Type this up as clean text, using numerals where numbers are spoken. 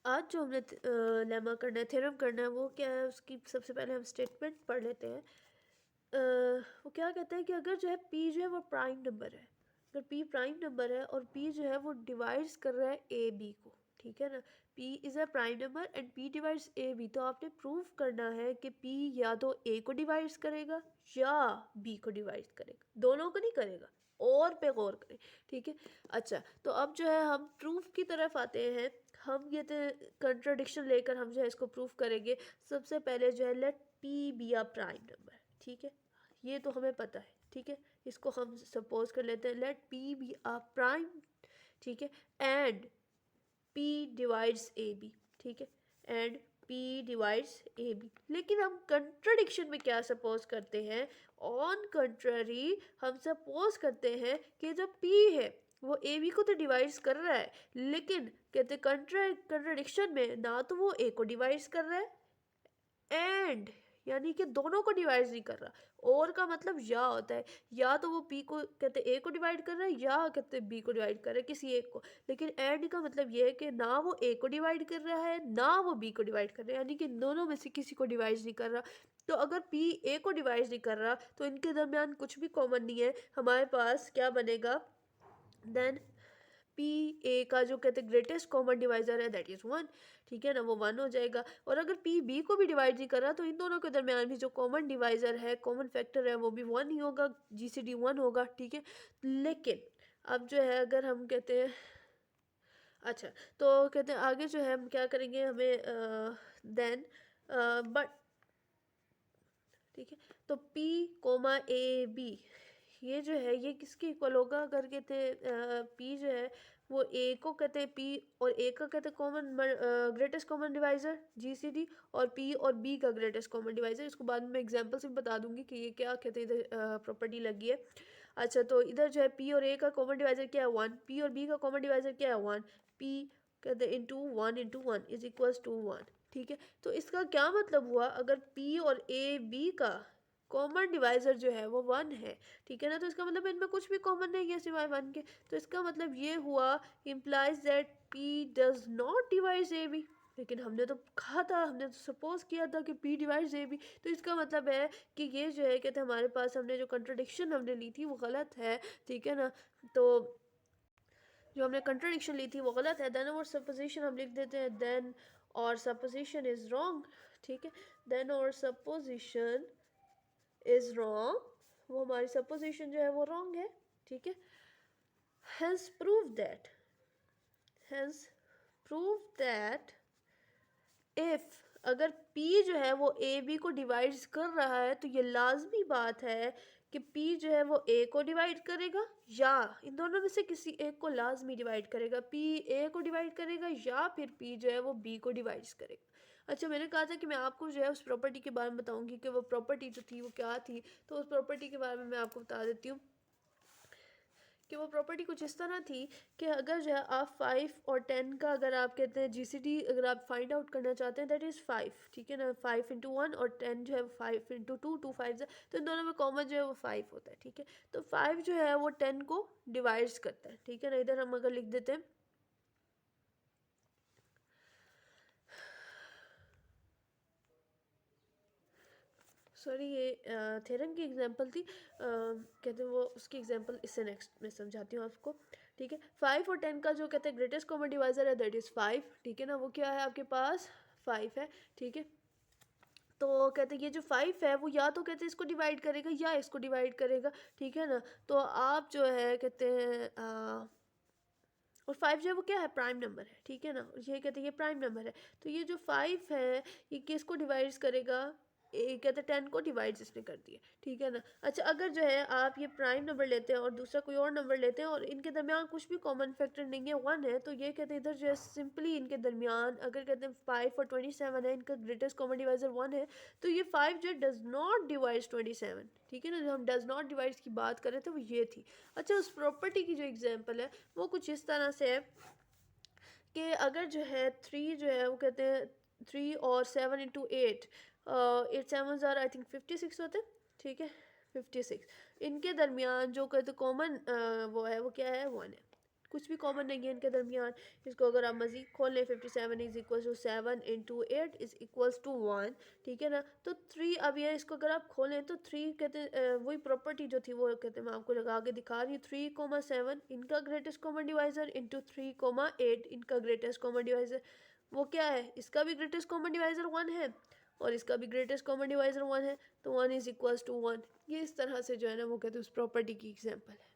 आज जो हमने लेमा करना है, थ्योरम करना है, वो क्या है, उसकी सबसे पहले हम स्टेटमेंट पढ़ लेते हैं। वो क्या कहता है कि अगर जो है पी जो है वो प्राइम नंबर है, अगर पी प्राइम नंबर है और पी जो है वो डिवाइड्स कर रहा है ए बी को, ठीक है ना, P is a prime number and P divides A B, तो आपने प्रूव करना है कि पी या तो ए को डिवाइड्स करेगा या बी को डिवाइड करेगा, दोनों को नहीं करेगा, और पे गौर करें, ठीक है। अच्छा, तो अब जो है हम प्रूफ की तरफ आते हैं। हम ये कंट्राडिक्शन लेकर हम जो है इसको प्रूफ करेंगे। सबसे पहले जो है let P be a prime number, ठीक है, ये तो हमें पता है, ठीक है। इसको हम सपोज कर लेते हैं let P be a prime, ठीक है, and P divides A B, ठीक है, and P divides A B. लेकिन हम कंट्राडिक्शन में क्या सपोज करते हैं, ऑन कंट्ररी हम सपोज करते हैं कि जो पी है वो ए बी को तो डिवाइड्स कर रहा है, लेकिन कहते कंट्राडिक्शन में ना तो वो ए को डिवाइड्स कर रहा है एंड यानी कि दोनों को डिवाइड नहीं कर रहा, और का मतलब या होता है, या तो वो पी को कहते ए को डिवाइड कर रहा है या कहते बी को डिवाइड कर रहा है किसी एक को, लेकिन एंड का मतलब ये है कि ना वो ए को डिवाइड कर रहा है ना वो बी को डिवाइड कर रहा है, यानी कि दोनों में से किसी को डिवाइड नहीं कर रहा। तो अगर पी ए को डिवाइड नहीं कर रहा तो इनके दरमियान कुछ भी कॉमन नहीं है, हमारे पास क्या बनेगा देन पी ए का जो कहते हैं ग्रेटेस्ट कॉमन डिवाइजर है दैट इज़ वन, ठीक है ना, वो वन हो जाएगा। और अगर पी बी को भी डिवाइड नहीं कर रहा तो इन दोनों के दरमियान भी जो कॉमन डिवाइजर है, कॉमन फैक्टर है, वो भी वन ही होगा, जीसीडी वन होगा, ठीक है। लेकिन अब जो है अगर हम कहते हैं, अच्छा, तो कहते हैं आगे जो है हम क्या करेंगे, हमें देन बट, ठीक है, तो P कोमा ए बी ये जो है ये किसके इक्वल होगा, अगर कहते हैं P जो है वो A को कहते हैं P और A का कहते हैं common greatest common divisor GCD, और P और B का ग्रेटेस्ट कॉमन डिवाइजर। इसको बाद में मैं एग्जांपल से बता दूंगी कि ये क्या कहते हैं इधर प्रॉपर्टी लगी है। अच्छा, तो इधर जो है P और A का कॉमन डिवाइजर क्या है, वन, P और B का कॉमन डिवाइजर क्या है, वन, P कहते हैं into one is equals to one, ठीक है। तो इसका क्या मतलब हुआ, अगर P और ए बी का कॉमन डिवाइजर जो है वो वन है, ठीक है ना, तो इसका मतलब इनमें कुछ भी कॉमन नहीं है सिवाय वन के। तो इसका मतलब ये हुआ implies that P does not divide A B, लेकिन हमने तो कहा था, हमने तो सपोज किया था कि P डिवाइड्स ए बी, तो इसका मतलब है कि ये जो है कहते हैं हमारे पास हमने जो कंट्राडिक्शन हमने ली थी वो गलत है, ठीक है ना। तो जो हमने कंट्राडिक्शन ली थी वो गलत है, देन और सपोजिशन हम लिख देते हैं देन और सपोजिशन इज रॉन्ग, ठीक है, देन और सपोजिशन इज रॉन्ग, वो हमारी सपोजिशन जो है वो रॉन्ग है, ठीक है। Hence prove that, hence prove that if अगर P जो है वो ए बी को डिवाइड कर रहा है तो ये लाजमी बात है कि P जो है वो A को डिवाइड करेगा या इन दोनों में से किसी एक को लाजमी डिवाइड करेगा, P A को डिवाइड करेगा या फिर P जो है वो B को डिवाइड करेगा। अच्छा, मैंने कहा था कि मैं आपको जो है उस प्रॉपर्टी के बारे में बताऊंगी कि वो प्रॉपर्टी जो थी वो क्या थी, तो उस प्रॉपर्टी के बारे में मैं आपको बता देती हूँ कि वो प्रॉपर्टी कुछ इस तरह थी कि अगर जो है आप 5 और 10 का अगर आप कहते हैं जीसीडी अगर आप फाइंड आउट करना चाहते हैं दैट इज़ 5, ठीक है ना, 5 इंटू वन और 10 जो है 5 इंटू टू, टू फाइव, तो इन दोनों में कॉमन जो है वो 5 होता है, ठीक है। तो 5 जो है वो 10 को डिवाइड्स करता है, ठीक है ना। इधर हम अगर लिख देते हैं, सॉरी ये थ्योरम की एग्जांपल थी, कहते हैं वो उसकी एग्जांपल इससे नेक्स्ट मैं समझाती हूँ आपको, ठीक है। 5 और 10 का जो कहते हैं ग्रेटेस्ट कॉमन डिवाइजर है दैट इज़ 5, ठीक है ना, वो क्या है आपके पास 5 है, ठीक है। तो कहते हैं ये जो 5 है वो या तो कहते हैं इसको डिवाइड करेगा या इसको डिवाइड करेगा, ठीक है ना। तो आप जो है कहते हैं और 5 जो है वो क्या है, प्राइम नंबर है, ठीक है ना, और ये कहते हैं ये प्राइम नंबर है। तो ये जो 5 है ये किसको डिवाइड्स करेगा, कहते हैं 10 को डिवाइड्स इसने कर दिया, ठीक है ना। अच्छा, अगर जो है आप ये प्राइम नंबर लेते हैं और दूसरा कोई और नंबर लेते हैं और इनके दरमियान कुछ भी कॉमन फैक्टर नहीं है, वन है, तो ये कहते हैं इधर जो है सिंपली इनके दरमियान अगर कहते हैं 5 और 27 है, इनका ग्रेटेस्ट कॉमन डिवाइजर वन है, तो ये 5 जो डज नॉट डिवाइड्स 27, ठीक है ना, जो हम डज नॉट डिवाइड्स की बात कर रहे थे वो ये थी। अच्छा, उस प्रॉपर्टी की जो एग्जाम्पल है वो कुछ इस तरह से है कि अगर जो है 3 जो है वो कहते हैं 3 और 7 इंटू 8, 8 7 आई थिंक 56 होते हैं, ठीक है, 56, इनके दरमियान जो कहते कॉमन वो है वो क्या है, वन है, कुछ भी कॉमन नहीं है इनके दरमियान। इसको अगर आप मज़ीद खोल लें 57 is equal to 7 into 8 is equals to 1, ठीक है ना। तो 3, अब ये इसको अगर आप खोलें तो 3 कहते हैं वही प्रॉपर्टी जो थी वो कहते हैं, मैं आपको लगा के दिखा रही हूँ। 3,7 इनका ग्रेटेस्ट कॉमन डिवाइज़र इंटू 3,8 इनका ग्रेटेस्ट कॉमन डिवाइज़र। वो क्या है, इसका भी ग्रेटेस्ट कॉमन डिवाइज़र 1 है और इसका भी ग्रेटेस्ट कॉमन डिवाइज़र 1 है, तो 1 इज़ इक्वल्स टू 1। ये इस तरह से जो है ना वो कहते हैं उस प्रॉपर्टी की एग्जांपल है।